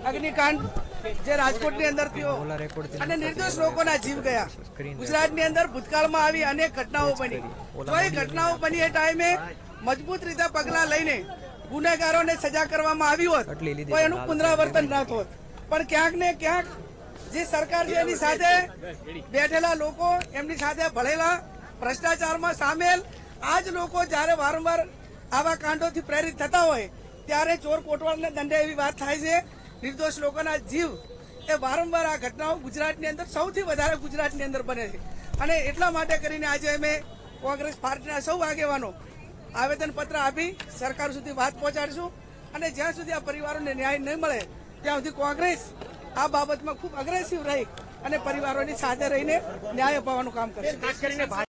અગ્નિકાંડ જે રાજકોટની અંદર થયો અને નિર્દોષ લોકોના જીવ ગયા. ગુજરાતની અંદર ભૂતકાળમાં આવી અનેક ઘટનાઓ બની. જો એ ઘટનાઓ બની એ ટાઈમે મજબૂત રીતે પગલાં લઈને ગુનેગારોને સજા કરવામાં આવી હોત તો એનું પુનરાવર્તન ન થોત. પણ ક્યાંક ને ક્યાંક જે સરકાર છે એની સાથે બેઠેલા લોકો, એમની સાથે ભળેલા, ભ્રષ્ટાચારમાં સામેલ આ જ લોકો જયારે વારંવાર આવા કાંડોથી પ્રેરિત થતા હોય ત્યારે ચોર કોટવાળને દંડે એવી વાત થાય છે. નિર્દોષ લોકોના જીવ એ વારંવાર આ ઘટનાઓ ગુજરાતની અંદર સૌથી વધારે ગુજરાતની અંદર બને છે. અને એટલા માટે કરીને આજે અમે કોંગ્રેસ પાર્ટીના સૌ આગેવાનો આવેદનપત્ર આપી સરકાર સુધી વાત પહોંચાડીશું અને જ્યાં સુધી આ પરિવારોને ન્યાય નહીં મળે ત્યાં સુધી કોંગ્રેસ આ બાબતમાં ખૂબ અગ્રેસિવ રહી અને પરિવારોની સાથે રહીને ન્યાય અપાવવાનું કામ કરશે.